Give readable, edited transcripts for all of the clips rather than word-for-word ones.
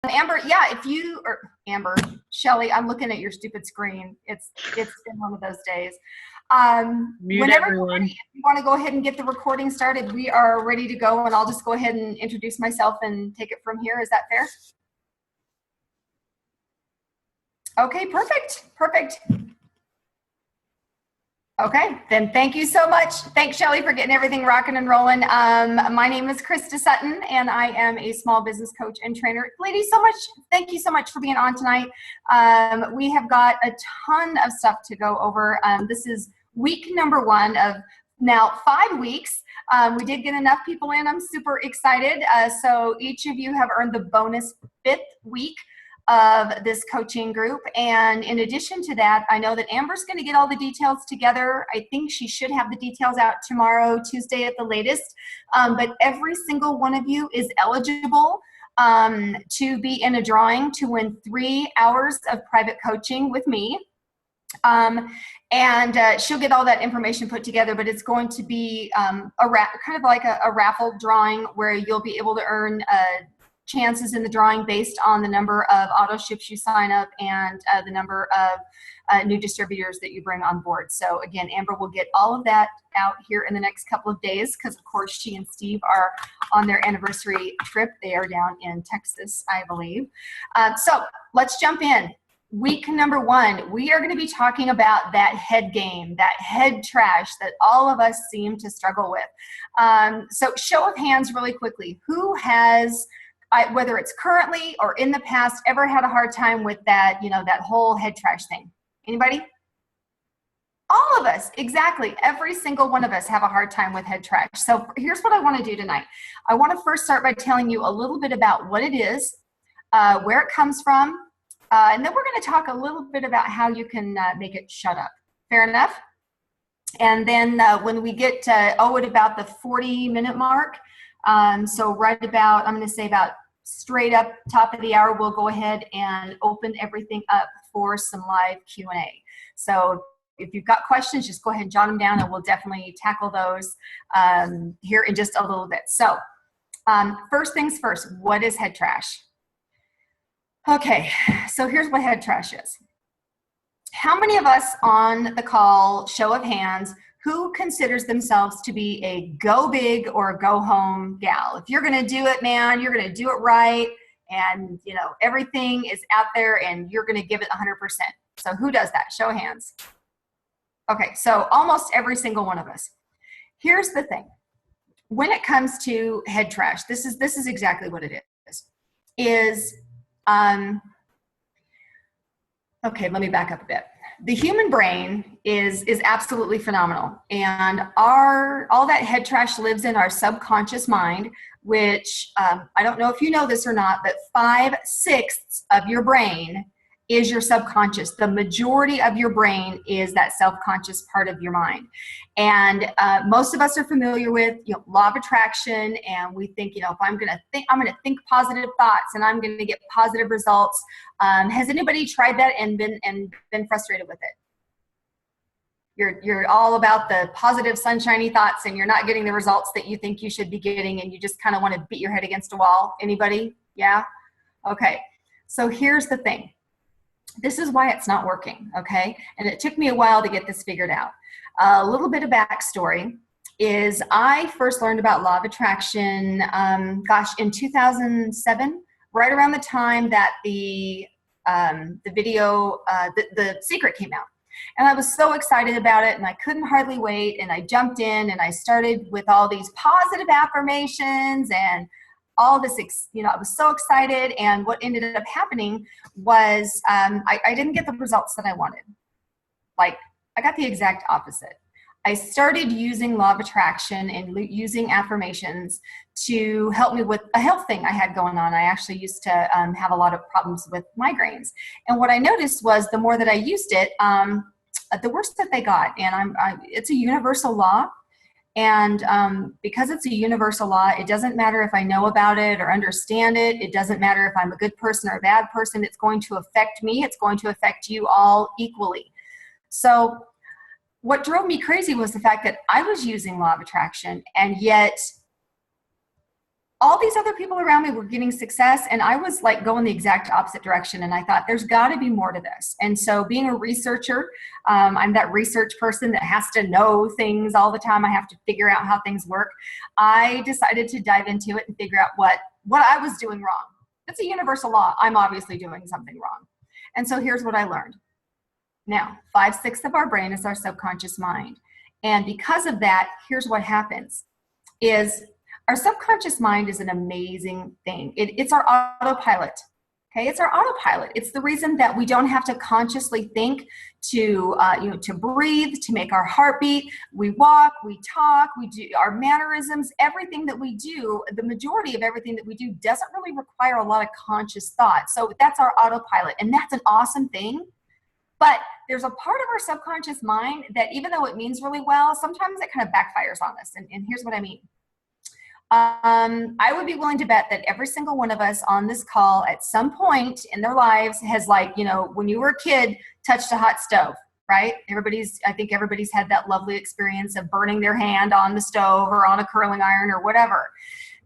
Amber, yeah, if you, or Amber, Shelly, I'm looking at your stupid screen. It's been one of those days. Mute everyone. If you want to go ahead and get the recording started, we are ready to go, and I'll just go ahead and introduce myself and take it from here. Is that fair? Okay, perfect. Okay, then thank you so much. Thanks, Shelly, for getting everything rocking and rolling. My name is Christa Sutton, and I am a small business coach and trainer. Ladies, thank you so much for being on tonight. We have got a ton of stuff to go over. This is week number 1 of now 5 weeks. We did get enough people in. I'm super excited. So each of you have earned the bonus 5th week of this coaching group. And in addition to that, I know that Amber's going to get all the details together. I think she should have the details out tomorrow, Tuesday at the latest. But every single one of you is eligible to be in a drawing to win 3 hours of private coaching with me. And she'll get all that information put together, but it's going to be kind of like a raffle drawing where you'll be able to earn chances in the drawing based on the number of auto ships you sign up and the number of new distributors that you bring on board. So again, Amber will get all of that out here in the next couple of days because of course she and Steve are on their anniversary trip. They are down in Texas, I believe. So let's jump in. Week number 1, we are going to be talking about that head game, that head trash that all of us seem to struggle with. So show of hands really quickly. Who has, whether it's currently or in the past, ever had a hard time with that, that whole head trash thing? Anybody? All of us, exactly. Every single one of us have a hard time with head trash. So here's what I want to do tonight. I want to first start by telling you a little bit about what it is, where it comes from, and then we're going to talk a little bit about how you can make it shut up. Fair enough? And then when we get at about the 40-minute mark, so right about, I'm going to say about straight up top of the hour, we'll go ahead and open everything up for some live Q&A. So if you've got questions, just go ahead and jot them down and we'll definitely tackle those here in just a little bit. So first things first, what is head trash? Okay, so here's what head trash is. How many of us on the call, show of hands, who considers themselves to be a go big or go home gal? If you're going to do it, man, you're going to do it right. And, everything is out there and you're going to give it 100%. So who does that? Show of hands. Okay, so almost every single one of us. Here's the thing. When it comes to head trash, this is exactly what it is. Okay, let me back up a bit. The human brain is absolutely phenomenal, and all that head trash lives in our subconscious mind, which I don't know if you know this or not, but 5/6 of your brain is your subconscious. The majority of your brain is that self-conscious part of your mind. And most of us are familiar with law of attraction, and we think, if I'm going to think positive thoughts and I'm going to get positive results. Has anybody tried that and been frustrated with it? You're all about the positive sunshiny thoughts and you're not getting the results that you think you should be getting, and you just kind of want to beat your head against a wall. Anybody? Yeah? Okay. So here's the thing. This is why it's not working, okay? And it took me a while to get this figured out. A little bit of backstory is I first learned about law of attraction, in 2007, right around the time that the video, The Secret came out. And I was so excited about it and I couldn't hardly wait, and I jumped in and I started with all these positive affirmations and all this, I was so excited, and what ended up happening was I didn't get the results that I wanted. I got the exact opposite. I started using law of attraction and using affirmations to help me with a health thing I had going on. I actually used to have a lot of problems with migraines. And what I noticed was the more that I used it, the worse that they got. And it's a universal law. And because it's a universal law, it doesn't matter if I know about it or understand it. It doesn't matter if I'm a good person or a bad person. It's going to affect me. It's going to affect you all equally. So what drove me crazy was the fact that I was using law of attraction, and yet all these other people around me were getting success, and I was like going the exact opposite direction. And I thought, there's got to be more to this. And so being a researcher, I'm that research person that has to know things all the time. I have to figure out how things work. I decided to dive into it and figure out what I was doing wrong. It's a universal law. I'm obviously doing something wrong. And so here's what I learned. Now, 5/6 of our brain is our subconscious mind. And because of that, here's what happens is our subconscious mind is an amazing thing. It's our autopilot. Okay, it's our autopilot. It's the reason that we don't have to consciously think to breathe, to make our heart beat. We walk, we talk, we do our mannerisms, everything that we do, the majority of everything that we do doesn't really require a lot of conscious thought. So that's our autopilot, and that's an awesome thing. But there's a part of our subconscious mind that even though it means really well, sometimes it kind of backfires on us. And here's what I mean. I would be willing to bet that every single one of us on this call at some point in their lives has, like, when you were a kid, touched a hot stove, right? I think everybody's had that lovely experience of burning their hand on the stove or on a curling iron or whatever.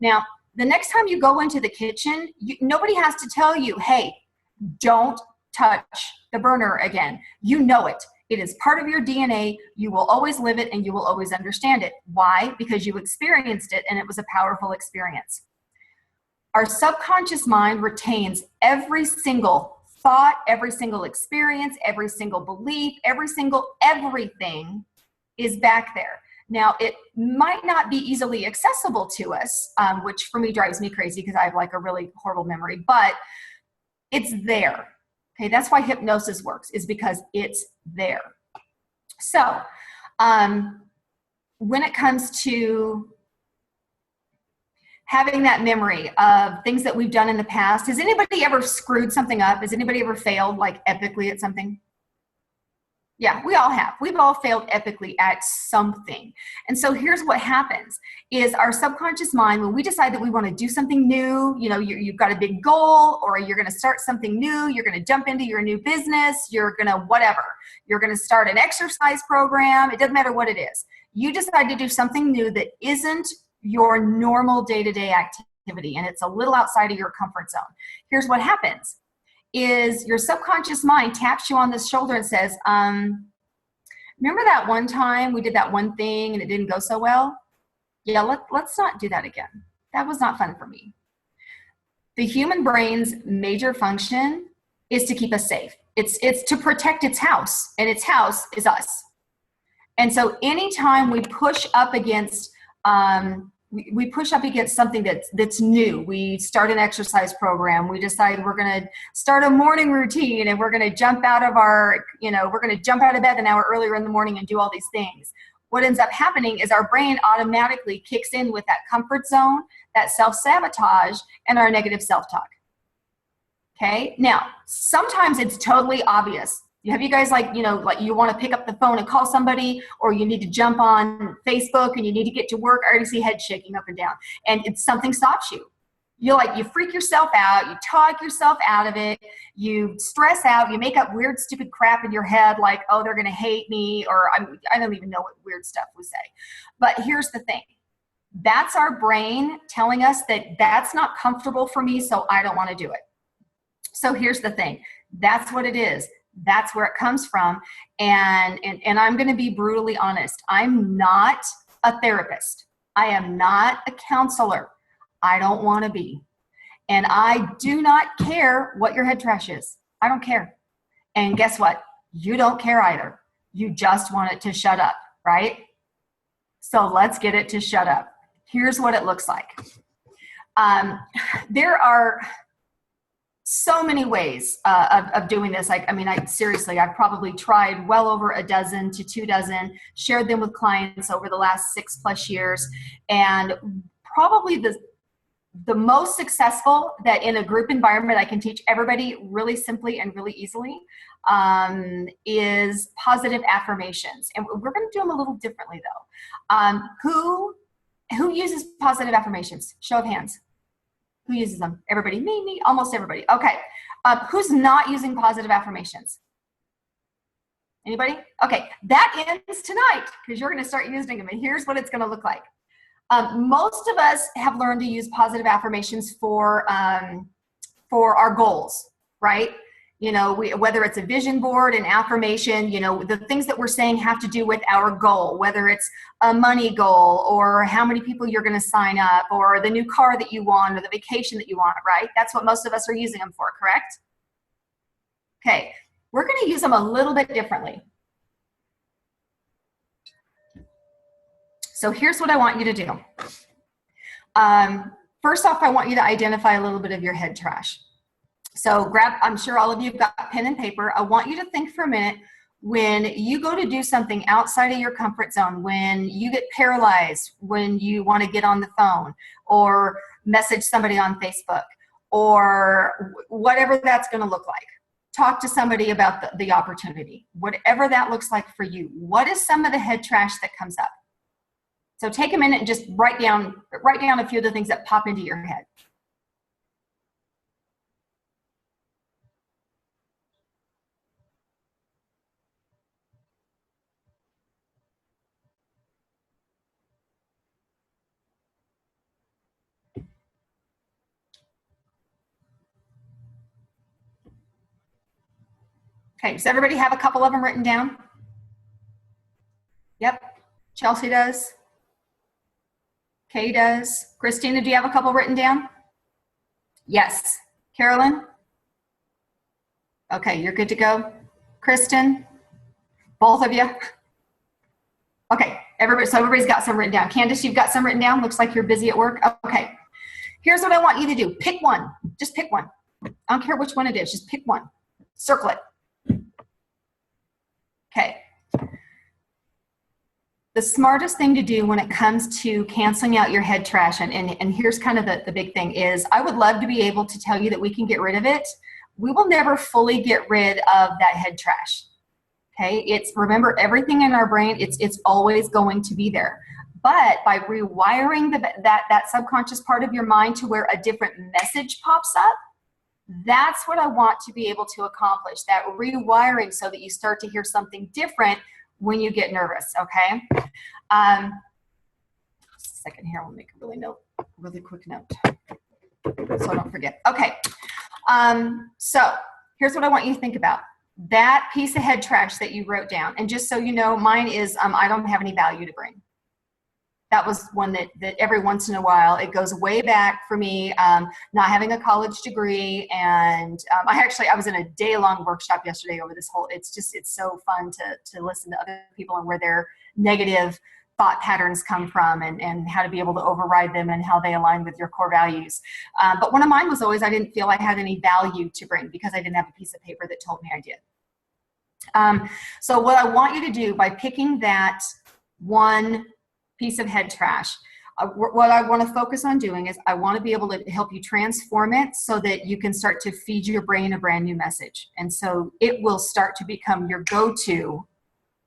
Now, the next time you go into the kitchen, nobody has to tell you, hey, don't touch the burner again. You know it. It is part of your DNA. You will always live it and you will always understand it. Why? Because you experienced it and it was a powerful experience. Our subconscious mind retains every single thought, every single experience, every single belief, everything is back there. Now, it might not be easily accessible to us, which for me drives me crazy because I have like a really horrible memory, but it's there. Okay, that's why hypnosis works, is because it's there. So, when it comes to having that memory of things that we've done in the past, has anybody ever screwed something up? Has anybody ever failed like epically at something? Yeah, we all have. We've all failed epically at something. And so here's what happens is our subconscious mind, when we decide that we want to do something new, you've got a big goal, or you're going to start something new, you're going to jump into your new business, you're going to whatever. You're going to start an exercise program. It doesn't matter what it is. You decide to do something new that isn't your normal day-to-day activity, and it's a little outside of your comfort zone. Here's what happens. Is your subconscious mind taps you on the shoulder and says, remember that one time we did that one thing and it didn't go so well? Yeah, let's not do that again. That was not fun for me. The human brain's major function is to keep us safe. It's to protect its house, and its house is us. And so anytime we push up against something that's new. We start an exercise program. We decide we're going to start a morning routine, and we're going to jump out of bed an hour earlier in the morning and do all these things. What ends up happening is our brain automatically kicks in with that comfort zone, that self-sabotage, and our negative self-talk. Okay. Now, sometimes it's totally obvious. Have you guys like you want to pick up the phone and call somebody, or you need to jump on Facebook and you need to get to work? I already see head shaking up and down, and something stops you. You freak yourself out, you talk yourself out of it, you stress out, you make up weird, stupid crap in your head like, oh, they're going to hate me, or I don't even know what weird stuff we say. But here's the thing. That's our brain telling us that that's not comfortable for me, so I don't want to do it. So here's the thing. That's what it is. That's where it comes from. And I'm going to be brutally honest. I'm not a therapist. I am not a counselor. I don't want to be. And I do not care what your head trash is. I don't care. And guess what? You don't care either. You just want it to shut up, right? So let's get it to shut up. Here's what it looks like. There are so many ways of doing this. Seriously, I've probably tried well over a dozen to 2 dozen, shared them with clients over the last 6+ years. And probably the most successful that in a group environment I can teach everybody really simply and really easily is positive affirmations. And we're going to do them a little differently though. Who uses positive affirmations? Show of hands. Who uses them? Everybody. Me, almost everybody. Okay. Who's not using positive affirmations? Anybody? Okay. That ends tonight because you're going to start using them. And here's what it's going to look like. Most of us have learned to use positive affirmations for our goals, right? Whether it's a vision board, an affirmation, the things that we're saying have to do with our goal, whether it's a money goal or how many people you're going to sign up or the new car that you want or the vacation that you want, right? That's what most of us are using them for, correct? Okay, we're going to use them a little bit differently. So here's what I want you to do. First off, I want you to identify a little bit of your head trash. So I'm sure all of you have got pen and paper. I want you to think for a minute when you go to do something outside of your comfort zone, when you get paralyzed, when you want to get on the phone or message somebody on Facebook or whatever that's going to look like. Talk to somebody about the opportunity, whatever that looks like for you. What is some of the head trash that comes up? So take a minute and just write down a few of the things that pop into your head. Okay, does everybody have a couple of them written down? Yep, Chelsea does. Kay does. Christina, do you have a couple written down? Yes. Carolyn? Okay, you're good to go. Kristen? Both of you? Okay, so everybody's got some written down. Candace, you've got some written down? Looks like you're busy at work. Okay, here's what I want you to do. Pick one. Just pick one. I don't care which one it is. Just pick one. Circle it. Okay. The smartest thing to do when it comes to canceling out your head trash, and here's kind of the big thing is, I would love to be able to tell you that we can get rid of it. We will never fully get rid of that head trash. Okay, remember, everything in our brain, it's always going to be there. But by rewiring that subconscious part of your mind to where a different message pops up, that's what I want to be able to accomplish, that rewiring so that you start to hear something different when you get nervous, okay? Second here, I'll make a really quick note so I don't forget. Okay, so here's what I want you to think about. That piece of head trash that you wrote down, and just so you know, mine is I don't have any value to bring. That was one that every once in a while, it goes way back for me, not having a college degree. And I was in a day-long workshop yesterday over this whole, it's so fun to listen to other people and where their negative thought patterns come from and how to be able to override them and how they align with your core values. But one of mine was always, I didn't feel I had any value to bring because I didn't have a piece of paper that told me I did. So what I want you to do by picking that one piece of head trash, what I want to focus on doing is I want to be able to help you transform it so that you can start to feed your brain a brand new message. And so it will start to become your go-to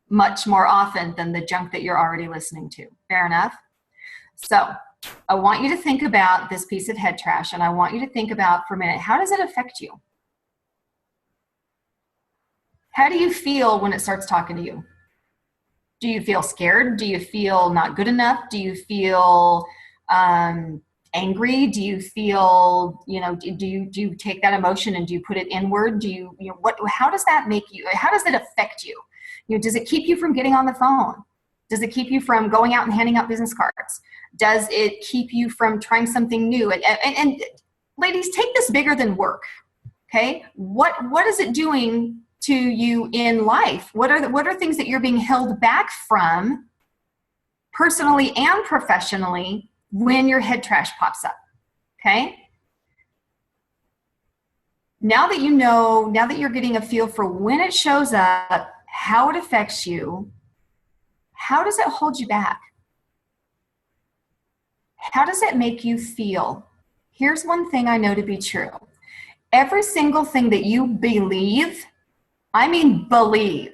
much more often than the junk that you're already listening to. Fair enough? So I want you to think about this piece of head trash, and I want you to think about for a minute, how does it affect you? How do you feel when it starts talking to you? Do you feel scared? Do you feel not good enough? Do you feel angry? Do you feel, do you take that emotion and do you put it inward? How does that make you? How does it affect you? Does it keep you from getting on the phone? Does it keep you from going out and handing out business cards? Does it keep you from trying something new? And ladies, take this bigger than work. Okay, what is it doing to you in life? What are things that you're being held back from personally and professionally when your head trash pops up? Okay. Now that you know, now that you're getting a feel for when it shows up, how it affects you, how does it hold you back? How does it make you feel? Here's one thing I know to be true. Every single thing that you believe, I mean believe,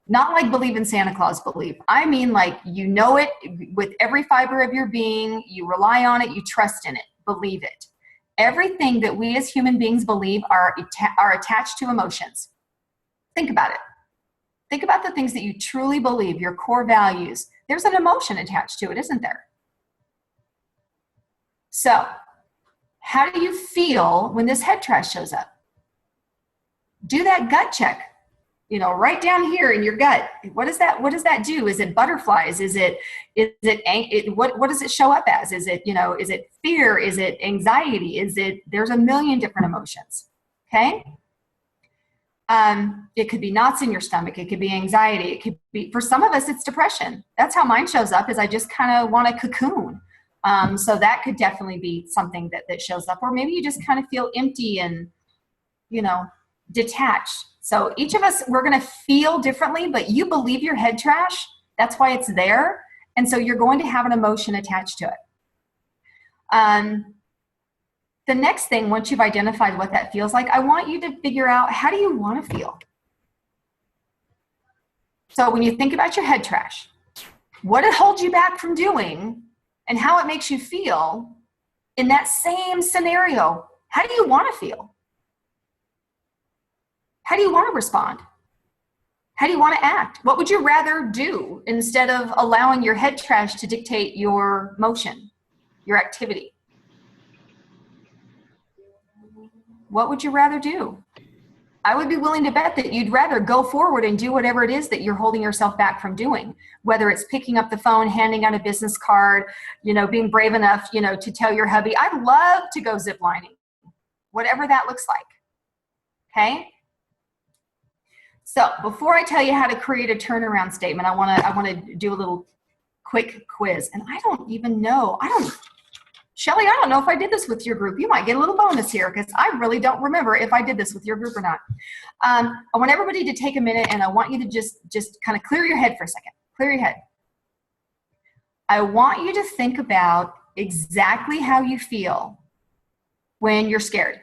not like believe in Santa Claus believe. I mean like you know it with every fiber of your being, you rely on it, you trust in it, believe it. Everything that we as human beings believe are attached to emotions. Think about it. Think about the things that you truly believe, your core values. There's an emotion attached to it, isn't there? So how do you feel when this head trash shows up? Do that gut check, right down here in your gut. What does that do? Is it butterflies? What does it show up as? Is it fear? Is it anxiety? There's a million different emotions. Okay. It could be knots in your stomach. It could be anxiety. It could be, for some of us, it's depression. That's how mine shows up, is I just kind of want a cocoon. So that could definitely be something that shows up, or maybe you just kind of feel empty and, detached. So each of us, we're going to feel differently, but you believe your head trash. That's why it's there. And so you're going to have an emotion attached to it. The next thing, once you've identified what that feels like, I want you to figure out, how do you want to feel? So when you think about your head trash, what it holds you back from doing and how it makes you feel in that same scenario, how do you want to feel? How do you want to respond? How do you want to act? What would you rather do instead of allowing your head trash to dictate your motion, your activity? What would you rather do? I would be willing to bet that you'd rather go forward and do whatever it is that you're holding yourself back from doing, whether it's picking up the phone, handing out a business card, being brave enough, to tell your hubby, I'd love to go zip lining, whatever that looks like. Okay. So before I tell you how to create a turnaround statement, I want to do a little quick quiz. And I don't even know. Shelly, I don't know if I did this with your group. You might get a little bonus here, because I really don't remember if I did this with your group or not. I want everybody to take a minute, and I want you to just kind of clear your head for a second. Clear your head. I want you to think about exactly how you feel when you're scared,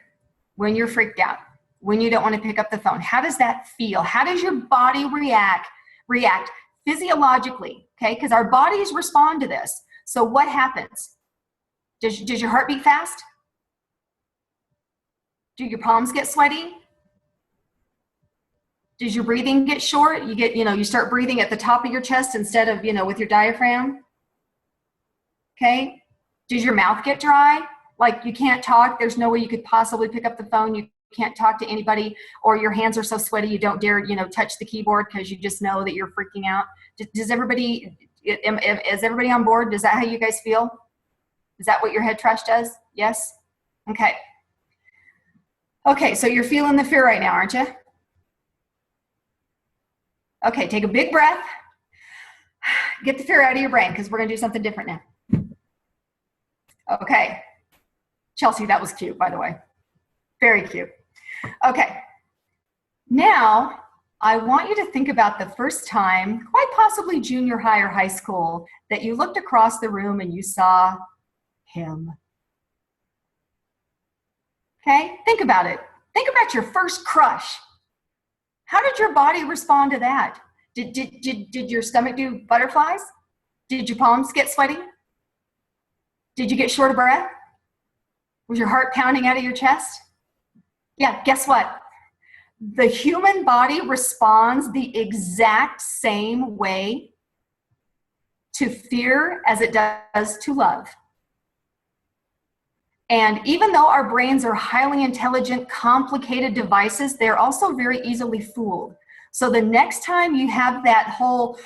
when you're freaked out, when you don't want to pick up the phone. How does that feel? How does your body react physiologically? Okay, because our bodies respond to this. So what happens? Does your heart beat fast? Do your palms get sweaty? Does your breathing get short? You start breathing at the top of your chest instead of, with your diaphragm. Okay. Does your mouth get dry? Like you can't talk. There's no way you could possibly pick up the phone. You can't talk to anybody, or your hands are so sweaty you don't dare, touch the keyboard because you just know that you're freaking out. Is everybody on board? Is that how you guys feel? Is that what your head trash does? Yes? Okay. Okay, so you're feeling the fear right now, aren't you? Okay, take a big breath. Get the fear out of your brain, because we're going to do something different now. Okay. Chelsea, that was cute, by the way. Very cute. Okay. Now, I want you to think about the first time, quite possibly junior high or high school, that you looked across the room and you saw him. Okay, think about it. Think about your first crush. How did your body respond to that? Did your stomach do butterflies? Did your palms get sweaty? Did you get short of breath? Was your heart pounding out of your chest? Yeah, guess what? The human body responds the exact same way to fear as it does to love. And even though our brains are highly intelligent, complicated devices, they're also very easily fooled. So the next time you have that whole,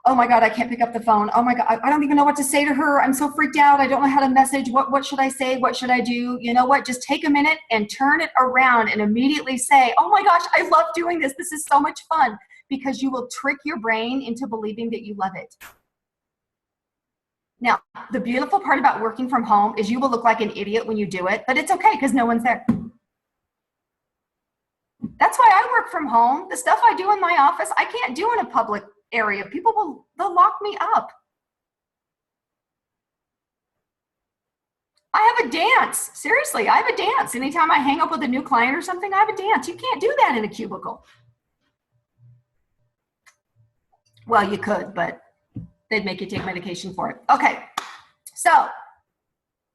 oh my God, I can't pick up the phone. Oh my God, I don't even know what to say to her. I'm so freaked out. I don't know how to message. What should I say? What should I do? You know what? Just take a minute and turn it around and immediately say, oh my gosh, I love doing this. This is so much fun, because you will trick your brain into believing that you love it. Now, the beautiful part about working from home is you will look like an idiot when you do it, but it's okay because no one's there. That's why I work from home. The stuff I do in my office, I can't do in a public area. They'll lock me up. I have a dance. Seriously, I have a dance. Anytime I hang up with a new client or something, I have a dance. You can't do that in a cubicle. Well, you could, but they'd make you take medication for it. Okay, so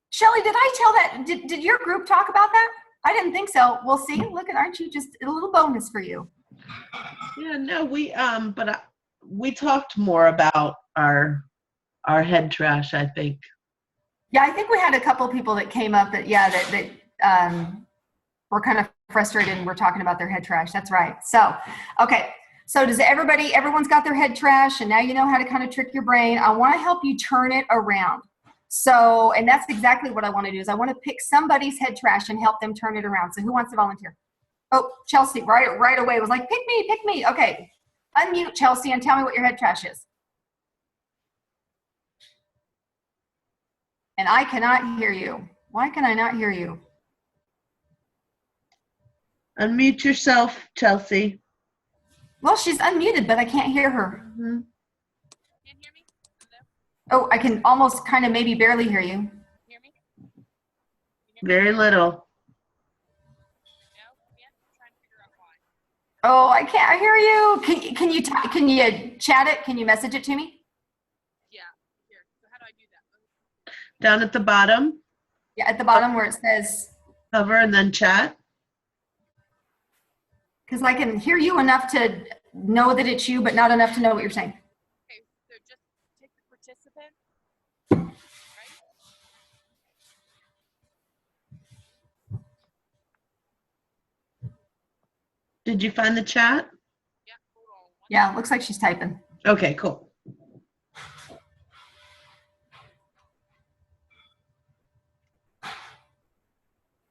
Shelly, did I tell that? Did your group talk about that? I didn't think so. We'll see. Look, aren't you just a little bonus for you? Yeah, no, we talked more about our head trash, I think. Yeah, I think we had a couple people that came up that were kind of frustrated and were talking about their head trash. That's right. So, okay. So does everyone's got their head trash, and now you know how to kind of trick your brain. I want to help you turn it around. So, and that's exactly what I want to do is I want to pick somebody's head trash and help them turn it around. So who wants to volunteer? Oh, Chelsea, right away was like, pick me. Okay. Unmute, Chelsea, and tell me what your head trash is. And I cannot hear you. Why can I not hear you? Unmute yourself, Chelsea. Well, she's unmuted, but I can't hear her. Mm-hmm. Can't hear me? Oh, I can almost kind of maybe barely hear you. Hear me? Very little. No? Yeah? I'm trying to figure out why. Oh, I can't hear you. Can you chat it? Can you message it to me? Yeah. Here. So how do I do that? Down at the bottom, Yeah, at the bottom where it says, hover and then chat. because I can hear you enough to know that it's you, but not enough to know what you're saying. Okay, so just take the participant. Right? Did you find the chat? Yeah, hold on. Yeah, looks like she's typing. Okay, cool.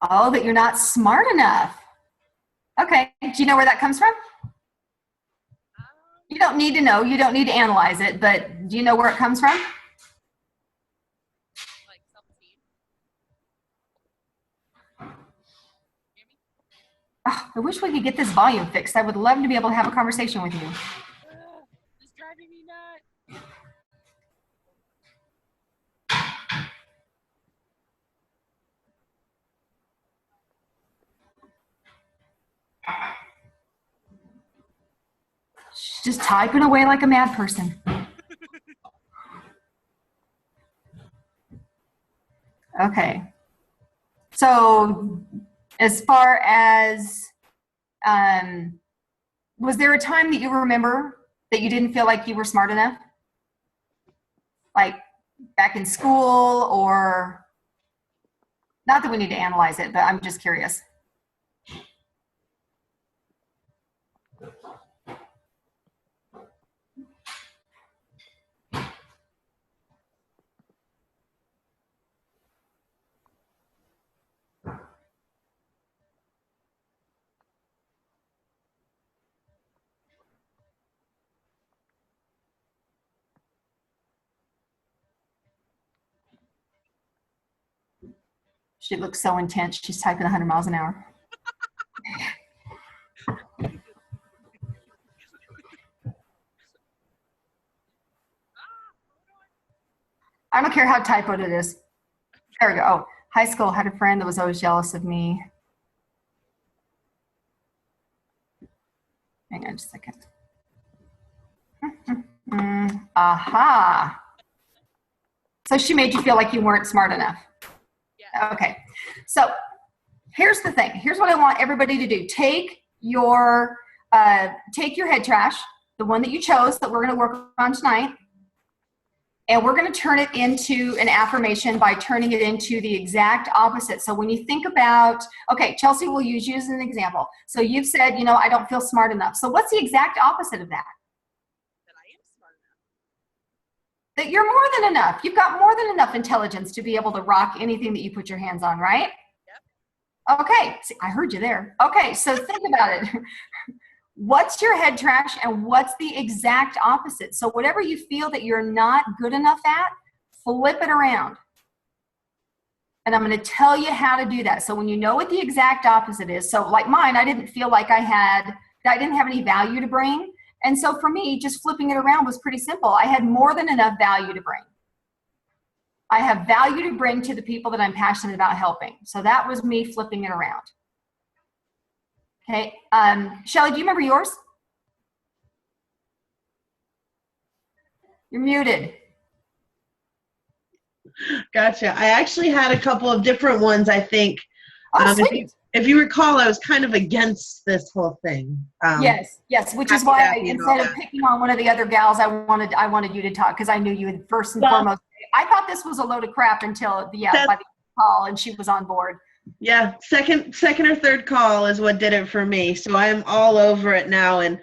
Oh, that you're not smart enough. Okay, do you know where that comes from? You don't need to know. You don't need to analyze it, but do you know where it comes from? Like self-esteem. Hear me? Oh, I wish we could get this volume fixed. I would love to be able to have a conversation with you. This is driving me nuts. She's just typing away like a mad person. Okay. So as far as, was there a time that you remember that you didn't feel like you were smart enough? Like back in school, or not that we need to analyze it, but I'm just curious. She looks so intense. She's typing 100 miles an hour. I don't care how typoed it is. There we go. Oh, high school, had a friend that was always jealous of me. Hang on just a second. Aha. So she made you feel like you weren't smart enough. Yeah. Okay. So here's the thing. Here's what I want everybody to do. Take your head trash, the one that you chose that we're going to work on tonight, and we're going to turn it into an affirmation by turning it into the exact opposite. So when you think about, okay, Chelsea, we'll use you as an example. So you've said, I don't feel smart enough. So what's the exact opposite of that? That I am smart enough. That you're more than enough. You've got more than enough intelligence to be able to rock anything that you put your hands on, right? Yep. Okay, see, I heard you there. Okay, so think about it. What's your head trash and what's the exact opposite? So whatever you feel that you're not good enough at, flip it around. And I'm going to tell you how to do that. So when you know what the exact opposite is, so like mine, I didn't feel like I didn't have any value to bring. And so for me, just flipping it around was pretty simple. I had more than enough value to bring. I have value to bring to the people that I'm passionate about helping. So that was me flipping it around. Okay, Shelly, do you remember yours? You're muted. Gotcha. I actually had a couple of different ones, I think. Oh, sweet. If you recall, I was kind of against this whole thing. Yes, which is why instead of picking on one of the other gals, I wanted you to talk because I knew you would first and foremost say, I thought this was a load of crap until by the call and she was on board. Yeah, second or third call is what did it for me. So I'm all over it now, and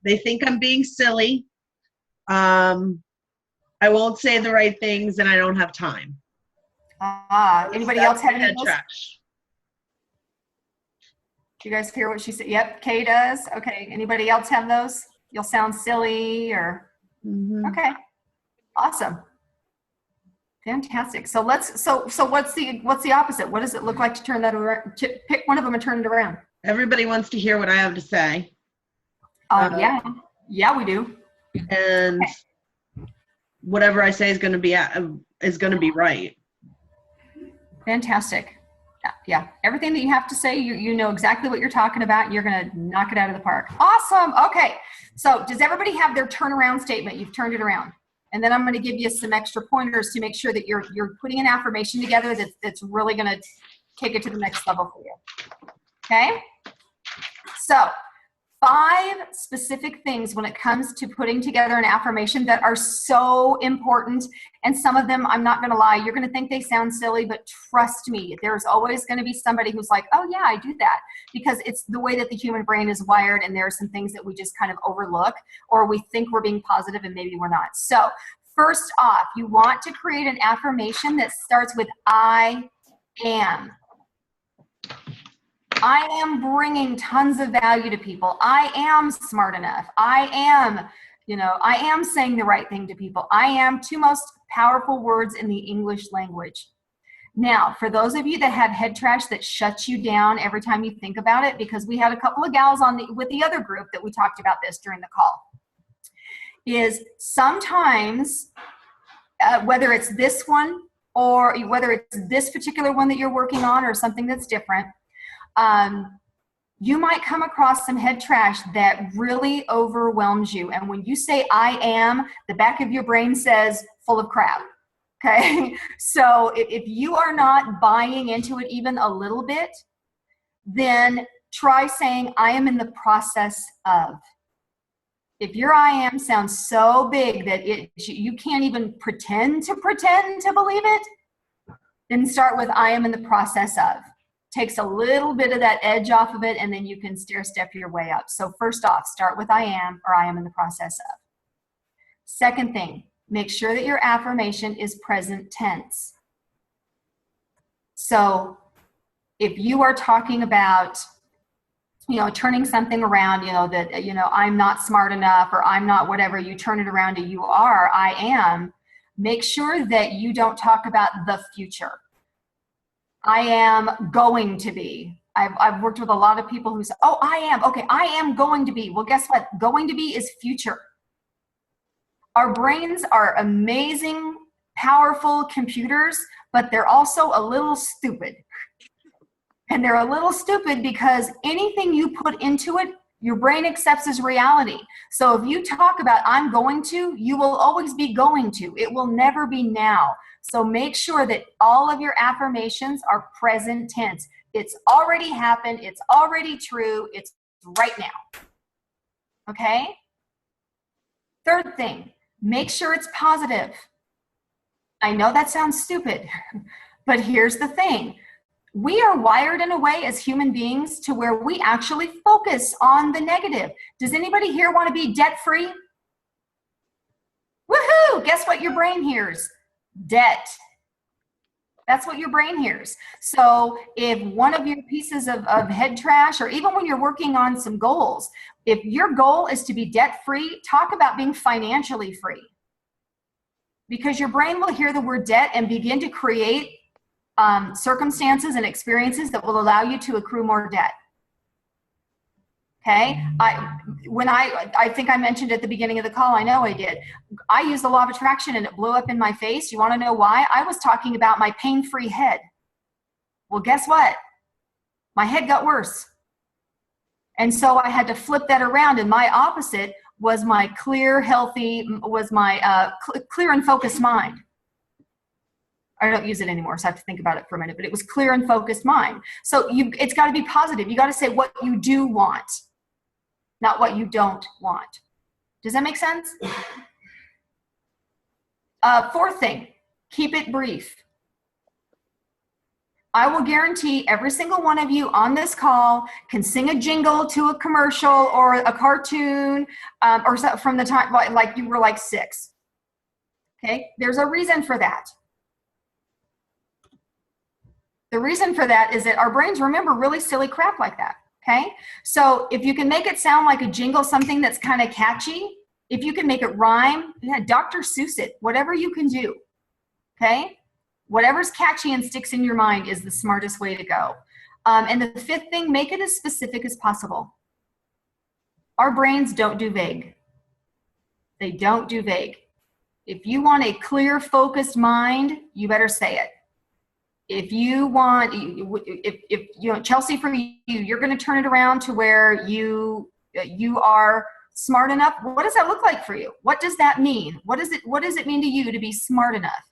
they think I'm being silly. I won't say the right things, and I don't have time. Anybody else have any of those? Trash. Do you guys hear what she said? Yep, Kay does. Okay. Anybody else have those? You'll sound silly or okay. Awesome. Fantastic. So what's the opposite? What does it look like to turn that around? To pick one of them and turn it around. Everybody wants to hear what I have to say. Yeah, we do. And whatever I say is going to be right. Fantastic. Yeah. Everything that you have to say, you know exactly what you're talking about. And you're going to knock it out of the park. Awesome. Okay. So does everybody have their turnaround statement? You've turned it around. And then I'm going to give you some extra pointers to make sure that you're putting an affirmation together that's really going to take it to the next level for you. Okay? So 5 specific things when it comes to putting together an affirmation that are so important. And some of them, I'm not going to lie, you're going to think they sound silly, but trust me, there's always going to be somebody who's like, oh yeah, I do that. Because it's the way that the human brain is wired, and there are some things that we just kind of overlook, or we think we're being positive and maybe we're not. So first off, you want to create an affirmation that starts with I am. I am bringing tons of value to people. I am smart enough. I am saying the right thing to people. I am 2 most powerful words in the English language. Now, for those of you that have head trash that shuts you down every time you think about it, because we had a couple of gals with the other group that we talked about this during the call, is sometimes, whether it's this one or whether it's this particular one that you're working on or something that's different, you might come across some head trash that really overwhelms you. And when you say I am, the back of your brain says full of crap. Okay. So if you are not buying into it even a little bit, then try saying I am in the process of. If your I am sounds so big that you can't even pretend to believe it, then start with I am in the process of. Takes a little bit of that edge off of it, and then you can stair-step your way up. So first off, start with I am, or I am in the process of. Second thing, make sure that your affirmation is present tense. So if you are talking about, turning something around, that, I'm not smart enough, or I'm not whatever, you turn it around to you are, I am, make sure that you don't talk about the future. I am going to be. I've worked with a lot of people who say, oh, I am. Okay, I am going to be. Well, guess what? Going to be is future. Our brains are amazing, powerful computers, but they're also a little stupid. And they're a little stupid because anything you put into it, your brain accepts as reality. So if you talk about I'm going to, you will always be going to. It will never be now. So make sure that all of your affirmations are present tense. It's already happened. It's already true. It's right now. Okay? Third thing, make sure it's positive. I know that sounds stupid, but here's the thing. We are wired in a way as human beings to where we actually focus on the negative. Does anybody here want to be debt-free? Woohoo! Guess what your brain hears? Debt. That's what your brain hears. So if one of your pieces of head trash, or even when you're working on some goals, if your goal is to be debt-free, talk about being financially free. Because your brain will hear the word debt and begin to create circumstances and experiences that will allow you to accrue more debt. Okay, I think I mentioned at the beginning of the call, I know I did. I used the law of attraction and it blew up in my face. You want to know why? I was talking about my pain-free head. Well, guess what? My head got worse. And so I had to flip that around, and my opposite was my clear, healthy, clear and focused mind. I don't use it anymore, so I have to think about it for a minute, but it was clear and focused mind. So it's got to be positive. You got to say what you do want, not what you don't want. Does that make sense? Fourth thing, keep it brief. I will guarantee every single one of you on this call can sing a jingle to a commercial or a cartoon or from the time like you were like 6. Okay, there's a reason for that. The reason for that is that our brains remember really silly crap like that. Okay, so if you can make it sound like a jingle, something that's kind of catchy, if you can make it rhyme, yeah, Dr. Seuss it, whatever you can do. Okay. Whatever's catchy and sticks in your mind is the smartest way to go. And the fifth thing, make it as specific as possible. Our brains don't do vague. They don't do vague. If you want a clear, focused mind, you better say it. If you want, if you know, Chelsea, for you, you're going to turn it around to where you are smart enough. What does that look like for you? What does that mean? What does it mean to you to be smart enough?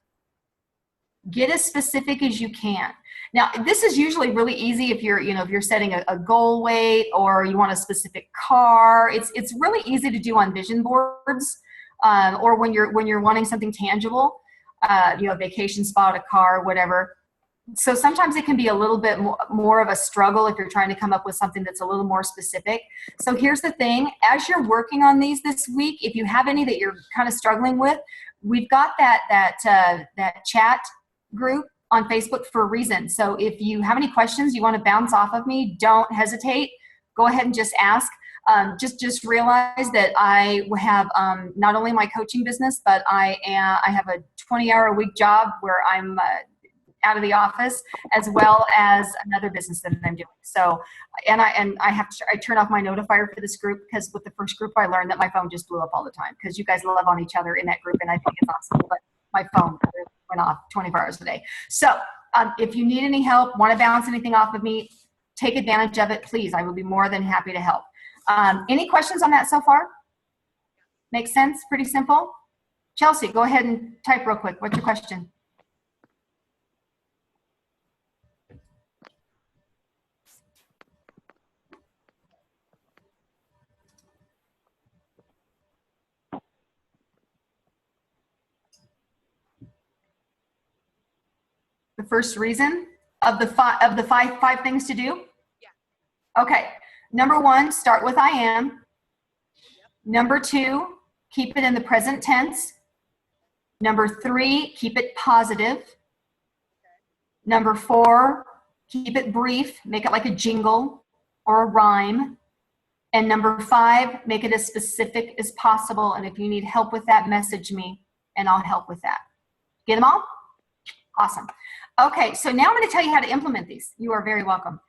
Get as specific as you can. Now, this is usually really easy if you're setting a goal weight or you want a specific car. It's really easy to do on vision boards, or when you're wanting something tangible, a vacation spot, a car, whatever. So sometimes it can be a little bit more of a struggle if you're trying to come up with something that's a little more specific. So here's the thing, as you're working on these this week, if you have any that you're kind of struggling with, we've got that chat group on Facebook for a reason. So if you have any questions you want to bounce off of me, don't hesitate. Go ahead and just ask. Just realize that I have not only my coaching business, but I have a 20-hour-a-week job where I'm out of the office, as well as another business that I'm doing. So, I turn off my notifier for this group because with the first group I learned that my phone just blew up all the time because you guys love on each other in that group, and I think it's awesome. But my phone went off 24 hours a day. So if you need any help, want to bounce anything off of me, take advantage of it, please. I will be more than happy to help. Any questions on that so far? Makes sense? Pretty simple? Chelsea, go ahead and type real quick. What's your question? The first reason of the five things to do? Yeah. Okay. Number 1, start with I am. Yep. Number 2, keep it in the present tense. Number 3, keep it positive. Okay. Number 4, keep it brief. Make it like a jingle or a rhyme. And number 5, make it as specific as possible. And if you need help with that, message me and I'll help with that. Get them all? Awesome. Okay, so now I'm going to tell you how to implement these. You are very welcome.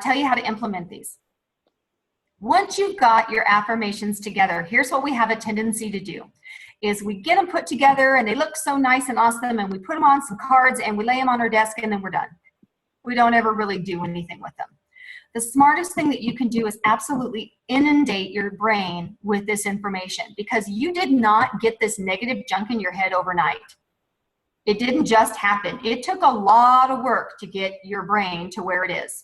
Tell you how to implement these. Once you've got your affirmations together, here's what we have a tendency to do, is we get them put together and they look so nice and awesome and we put them on some cards and we lay them on our desk and then we're done. We don't ever really do anything with them. The smartest thing that you can do is absolutely inundate your brain with this information, because you did not get this negative junk in your head overnight. It didn't just happen. It took a lot of work to get your brain to where it is,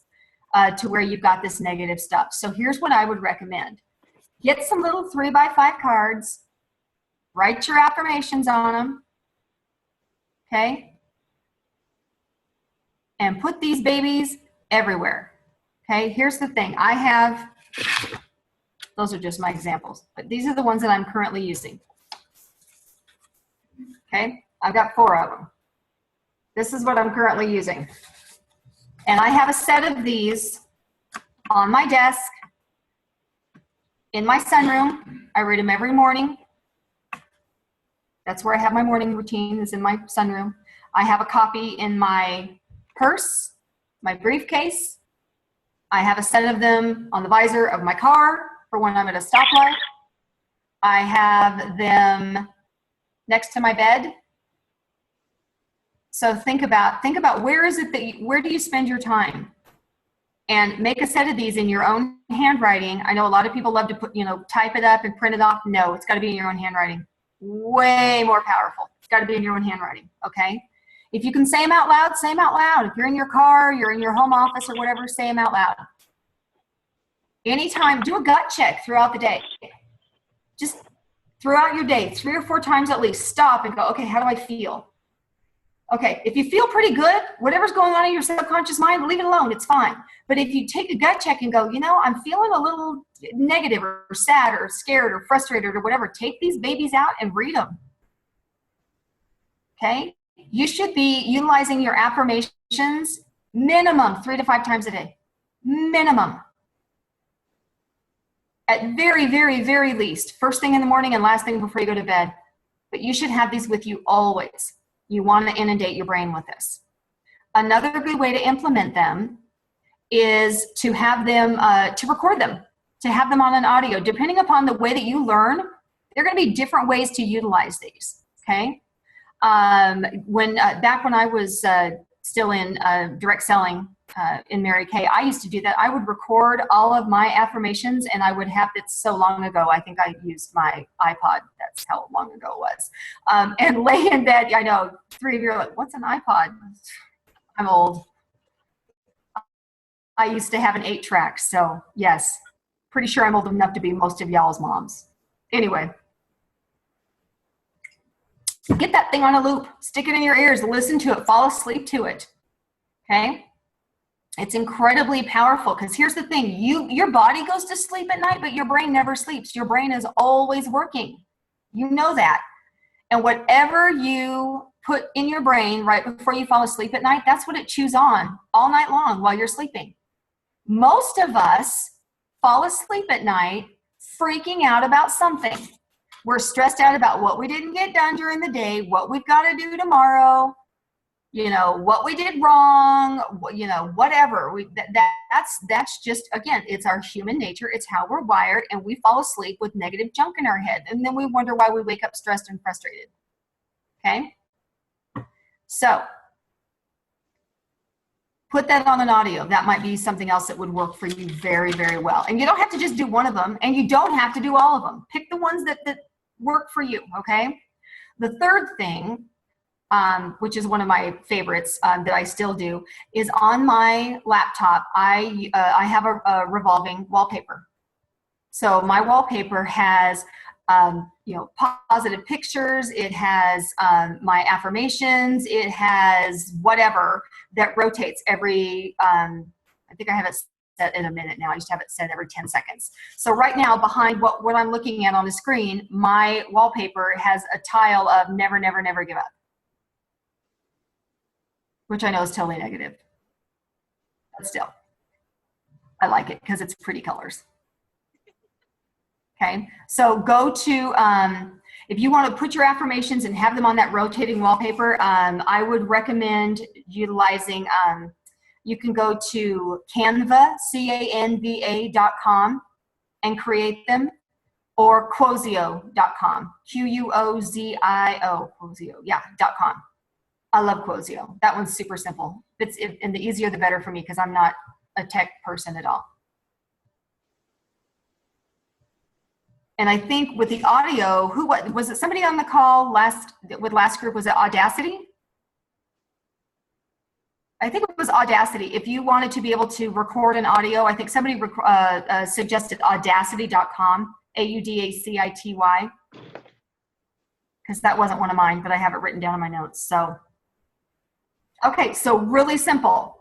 to where you've got this negative stuff. So here's what I would recommend. Get some little 3x5 cards, write your affirmations on them, okay? And put these babies everywhere, okay? Here's the thing. I have, those are just my examples, but these are the ones that I'm currently using, okay? I've got 4 of them. This is what I'm currently using. And I have a set of these on my desk in my sunroom. I read them every morning. That's where I have my morning routine, is in my sunroom. I have a copy in my purse, my briefcase. I have a set of them on the visor of my car for when I'm at a stoplight. I have them next to my bed. So think about where is it that where do you spend your time, and make a set of these in your own handwriting. I know a lot of people love to put, type it up and print it off. No, it's got to be in your own handwriting. Way more powerful. It's got to be in your own handwriting. Okay. If you can say them out loud, say them out loud. If you're in your car, you're in your home office or whatever, say them out loud. Anytime, do a gut check throughout the day. Just throughout your day, 3 or 4 times at least, stop and go, okay, how do I feel? Okay, if you feel pretty good, whatever's going on in your subconscious mind, leave it alone, it's fine. But if you take a gut check and go, you know, I'm feeling a little negative or sad or scared or frustrated or whatever, take these babies out and read them. Okay? You should be utilizing your affirmations minimum 3 to 5 times a day. Minimum. At very, very, very least, first thing in the morning and last thing before you go to bed. But you should have these with you always. You want to inundate your brain with this. Another good way to implement them is to have them, to record them, to have them on an audio. Depending upon the way that you learn, there are going to be different ways to utilize these, okay? Back when I was still in direct selling in Mary Kay, I used to do that. I would record all of my affirmations, and I would have it so long ago. I think I used my iPod. That's how long ago it was. And lay in bed. I know 3 of you are like, "What's an iPod?" I'm old. I used to have an 8-track, so yes, pretty sure I'm old enough to be most of y'all's moms. Anyway. Get that thing on a loop, stick it in your ears, listen to it, fall asleep to it, okay? It's incredibly powerful because here's the thing, your body goes to sleep at night, but your brain never sleeps. Your brain is always working. You know that. And whatever you put in your brain right before you fall asleep at night, that's what it chews on all night long while you're sleeping. Most of us fall asleep at night freaking out about something. We're stressed out about what we didn't get done during the day, what we've got to do tomorrow, you know, what we did wrong, you know, whatever. That's just, again, it's our human nature. It's how we're wired, and we fall asleep with negative junk in our head. And then we wonder why we wake up stressed and frustrated. Okay? So put that on an audio. That might be something else that would work for you very, very well. And you don't have to just do one of them, and you don't have to do all of them. Pick the ones that work for you, okay? The third thing, which is one of my favorites that I still do, is on my laptop, I have a revolving wallpaper. So my wallpaper has, you know, positive pictures, it has my affirmations, it has whatever that rotates every, I think I have it set in a minute now. I used to have it set every 10 seconds. So right now, behind what I'm looking at on the screen, my wallpaper has a tile of never, never, never give up, which I know is totally negative. But still, I like it because it's pretty colors. Okay, so go to, if you want to put your affirmations and have them on that rotating wallpaper, I would recommend utilizing, you can go to Canva, canva.com, and create them, or Quozio.com, Quozio, Quozio, yeah, .com. I love Quozio. That one's super simple. And the easier the better for me because I'm not a tech person at all. And I think with the audio, was it somebody on the call with last group? Was it Audacity? I think it was Audacity. If you wanted to be able to record an audio, I think somebody suggested audacity.com, Audacity, because that wasn't one of mine, but I have it written down in my notes. So, okay, so really simple.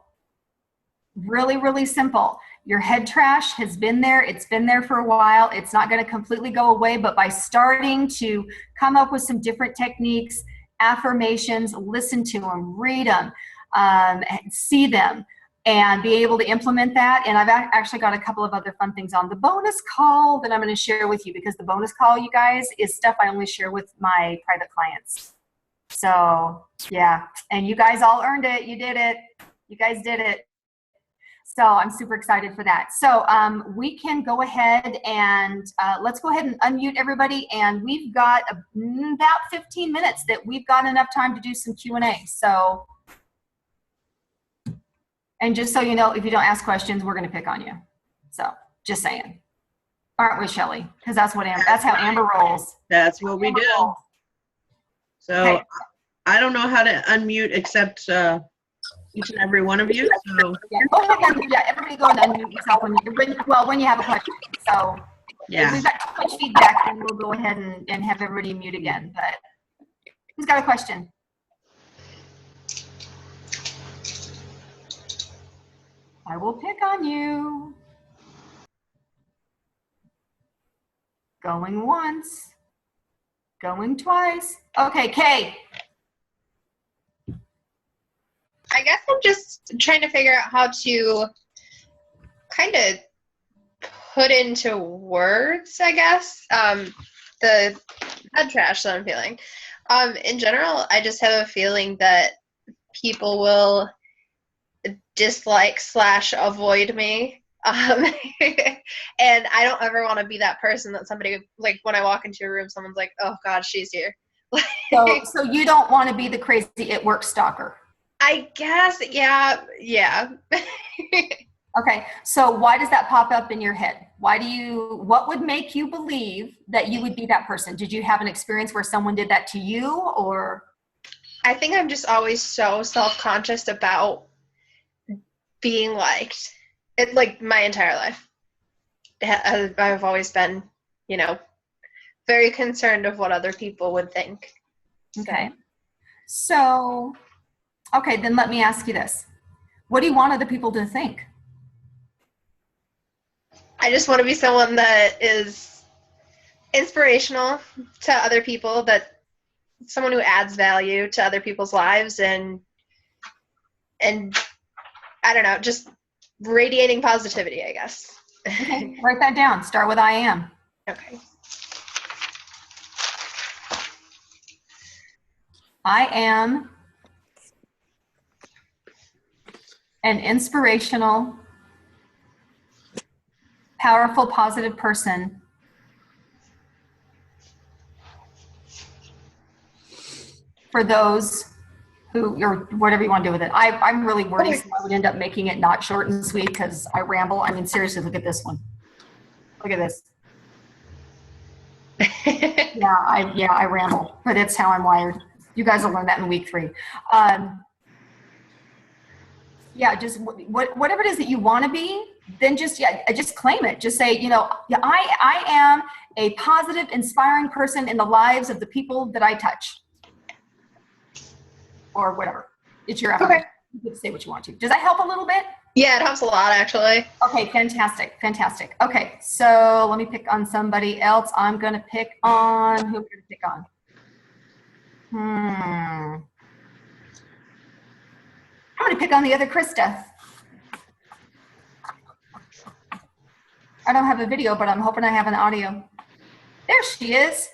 Really, really simple. Your head trash has been there. It's been there for a while. It's not going to completely go away, but by starting to come up with some different techniques, affirmations, listen to them, read them, see them, and be able to implement that. And I've actually got a couple of other fun things on the bonus call that I'm going to share with you, because the bonus call, you guys, is stuff I only share with my private clients. So yeah, and you guys all earned it. You did it. You guys did it. So I'm super excited for that. So we can go ahead and let's go ahead and unmute everybody. And we've got about 15 minutes that we've got enough time to do some Q&A. So, and just so you know, if you don't ask questions, we're going to pick on you. So just saying. Aren't we, Shelly? Because that's how Amber rolls. That's what we do. So okay. I don't know how to unmute except each and every one of you. So yeah, everybody go and unmute yourself when you have a question. So Yeah. If we've got too much feedback, then we'll go ahead and have everybody mute again. But who's got a question? I will pick on you. Going once. Going twice. Okay, Kay. I guess I'm just trying to figure out how to kind of put into words, I guess, the head trash that I'm feeling. In general, I just have a feeling that people will dislike / avoid me. And I don't ever want to be that person that somebody, like when I walk into a room, someone's like, oh God, she's here. So you don't want to be the crazy at work stalker. I guess, yeah. Okay, so why does that pop up in your head? What would make you believe that you would be that person? Did you have an experience where someone did that to you, or? I think I'm just always so self-conscious about being liked. It, like, my entire life. I've always been, very concerned of what other people would think. Okay. So, okay, then let me ask you this. What do you want other people to think? I just want to be someone that is inspirational to other people, that someone who adds value to other people's lives, and I don't know, just radiating positivity, I guess. Okay, write that down. Start with I am. Okay. I am an inspirational, powerful, positive person for those who, or whatever you want to do with it. I'm really wordy, so I would end up making it not short and sweet because I ramble. I mean, seriously, look at this one. Look at this. I ramble, but it's how I'm wired. You guys will learn that in week 3. Just whatever it is that you want to be, then just claim it. Just say, I am a positive, inspiring person in the lives of the people that I touch. Or whatever. It's your affirmation. Okay. You can say what you want to. Does that help a little bit? Yeah, it helps a lot, actually. Okay, fantastic. Okay, so let me pick on somebody else. I'm going to pick on, who am I going to pick on? I'm going to pick on the other Christa. I don't have a video, but I'm hoping I have an audio. There she is.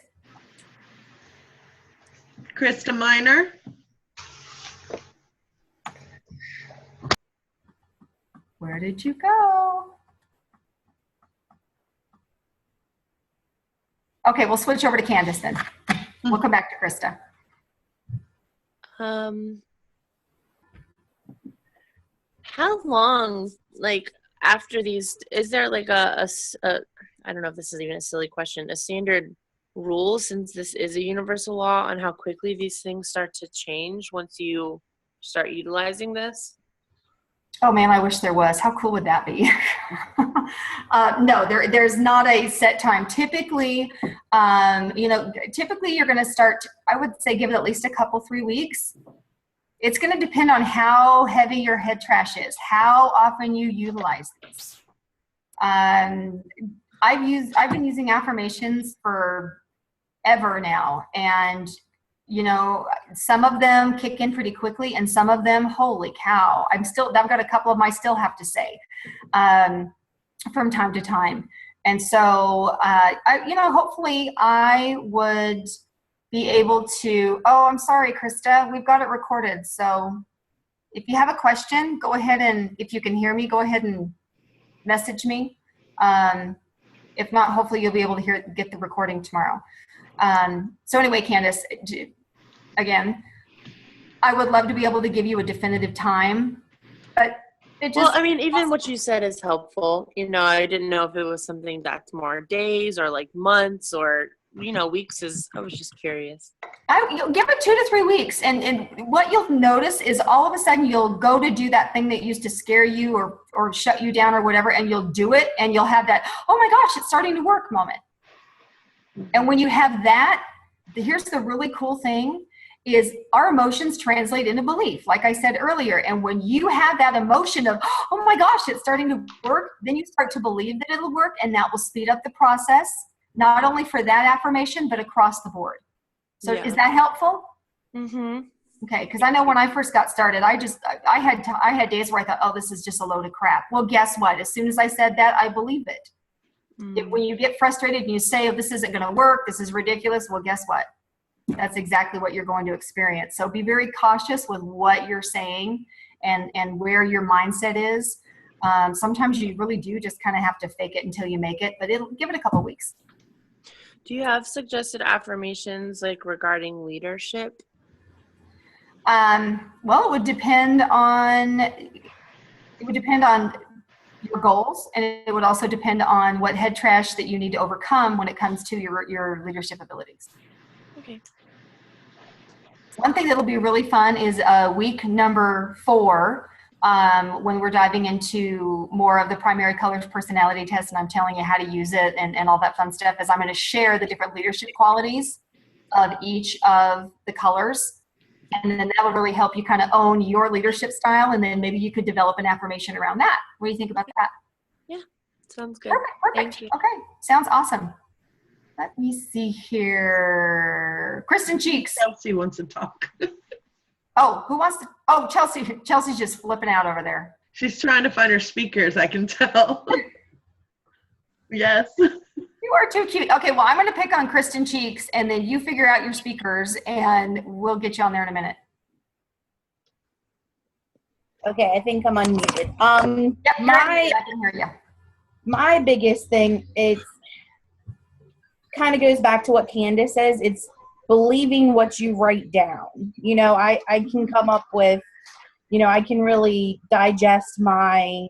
Christa Minor. Where did you go? Okay, we'll switch over to Candace then. We'll come back to Christa. How long, like, after these, is there like a I don't know if this is even a silly question, a standard rule, since this is a universal law, on how quickly these things start to change once you start utilizing this? Oh man, I wish there was. How cool would that be? No, there's not a set time. Typically, typically you're going to start, I would say give it at least a couple, 3 weeks. It's going to depend on how heavy your head trash is, how often you utilize this. I've been using affirmations for ever now, and some of them kick in pretty quickly, and some of them, holy cow, I've got a couple of them I still have to say from time to time. And so, hopefully I would be able to, I'm sorry, Christa, we've got it recorded. So if you have a question, go ahead, and if you can hear me, go ahead and message me. If not, hopefully you'll be able to get the recording tomorrow. So anyway, Candace, again, I would love to be able to give you a definitive time, but it just... Well, I mean, even what you said is helpful. I didn't know if it was something that's more days or like months or weeks is, I was just curious. You'll give it 2 to 3 weeks, and what you'll notice is all of a sudden you'll go to do that thing that used to scare you or shut you down or whatever, and you'll do it, and you'll have that, oh my gosh, it's starting to work moment. And when you have that, here's the really cool thing is our emotions translate into belief, like I said earlier. And when you have that emotion of, oh my gosh, it's starting to work, then you start to believe that it'll work, and that will speed up the process, not only for that affirmation, but across the board. So Yeah. is that helpful? Mm-hmm. Okay, because I know when I first got started, I had days where I thought, oh, this is just a load of crap. Well, guess what? As soon as I said that, I believe it. When you get frustrated and you say, oh, this isn't going to work, this is ridiculous, well, guess what? That's exactly what you're going to experience. So be very cautious with what you're saying and where your mindset is. Sometimes you really do just kind of have to fake it until you make it, but give it a couple weeks. Do you have suggested affirmations like regarding leadership? Well, it would depend on your goals, and it would also depend on what head trash that you need to overcome when it comes to your leadership abilities. Okay. One thing that'll be really fun is week number 4, when we're diving into more of the primary colors personality test, and I'm telling you how to use it and all that fun stuff, is I'm going to share the different leadership qualities of each of the colors. And then that will really help you kind of own your leadership style, and then maybe you could develop an affirmation around that. What do you think about that? Yeah, sounds good. Perfect. Thank you. Okay, sounds awesome. Let me see here. Kristen Cheeks. Chelsea wants to talk. Oh, who wants to? Oh, Chelsea. Chelsea's just flipping out over there. She's trying to find her speakers, I can tell. Yes. You are too cute. Okay, well, I'm going to pick on Kristen Cheeks, and then you figure out your speakers, and we'll get you on there in a minute. Okay, I think I'm unmuted. Yep, I can hear you. My biggest thing is kind of goes back to what Candace says. It's believing what you write down. I can come up with, I can really digest my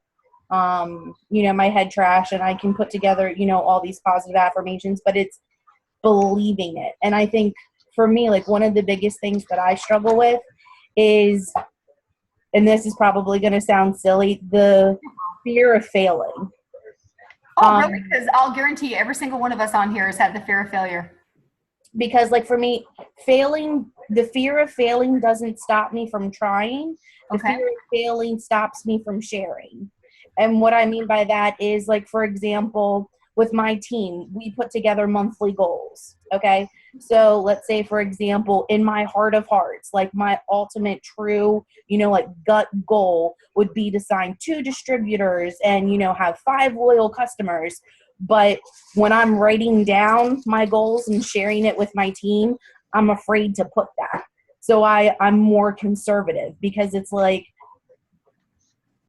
my head trash, and I can put together, all these positive affirmations, but it's believing it. And I think for me, like, one of the biggest things that I struggle with is, and this is probably going to sound silly, the fear of failing. Oh, really? Because I'll guarantee you, every single one of us on here has had the fear of failure. Because, like, for me, the fear of failing doesn't stop me from trying. The fear of failing stops me from sharing. And what I mean by that is, like, for example, with my team, we put together monthly goals, okay? So let's say, for example, in my heart of hearts, like, my ultimate true, gut goal would be to sign 2 distributors and, have 5 loyal customers. But when I'm writing down my goals and sharing it with my team, I'm afraid to put that. So I'm more conservative, because it's like,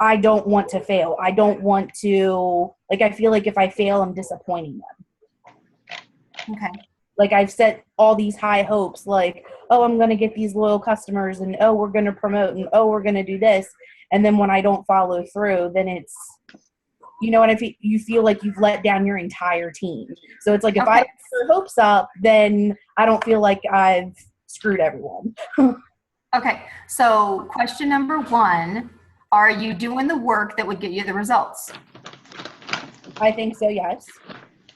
I don't want to fail. I don't want to, like, I feel like if I fail, I'm disappointing them. Okay. Like, I've set all these high hopes, like, oh, I'm going to get these loyal customers, and oh, we're going to promote, and oh, we're going to do this. And then when I don't follow through, then it's, and you feel like you've let down your entire team. So it's like, if I get your hopes up, then I don't feel like I've screwed everyone. Okay. So question number 1, are you doing the work that would get you the results? I think so, yes.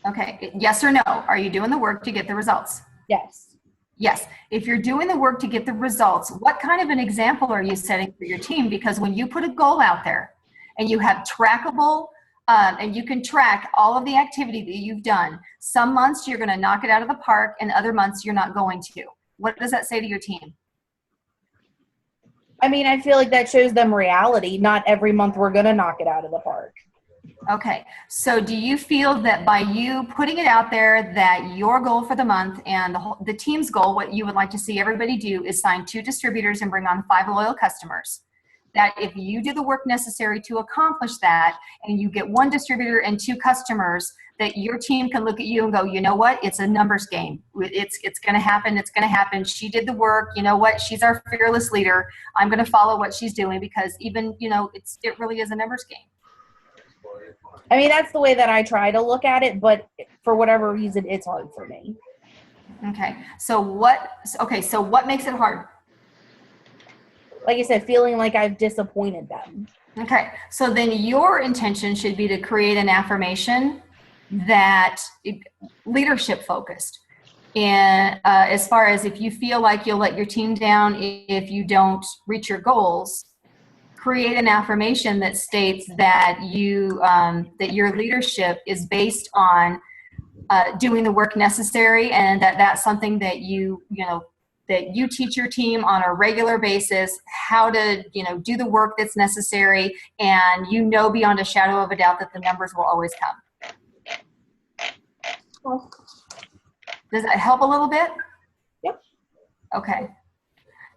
Okay. Yes or no? Are you doing the work to get the results? Yes. Yes. If you're doing the work to get the results, what kind of an example are you setting for your team? Because when you put a goal out there and you have trackable, and you can track all of the activity that you've done, some months you're going to knock it out of the park, and other months you're not going to. What does that say to your team? I mean, I feel like that shows them reality. Not every month we're going to knock it out of the park. Okay. So do you feel that by you putting it out there that your goal for the month and the team's goal, what you would like to see everybody do is sign 2 distributors and bring on 5 loyal customers, that if you do the work necessary to accomplish that and you get 1 distributor and 2 customers, that your team can look at you and go, you know what, it's a numbers game. It's going to happen. It's going to happen. She did the work. You know what? She's our fearless leader. I'm going to follow what she's doing, because even, it really is a numbers game. I mean, that's the way that I try to look at it, but for whatever reason, it's hard for me. Okay. So what makes it hard? Like I said, feeling like I've disappointed them. Okay. So then your intention should be to create an affirmation that leadership focused. And as far as if you feel like you'll let your team down if you don't reach your goals, create an affirmation that states that that your leadership is based on doing the work necessary, and that's something that that you teach your team on a regular basis how to do the work that's necessary, and beyond a shadow of a doubt that the numbers will always come. Well, does that help a little bit? Yep. Okay.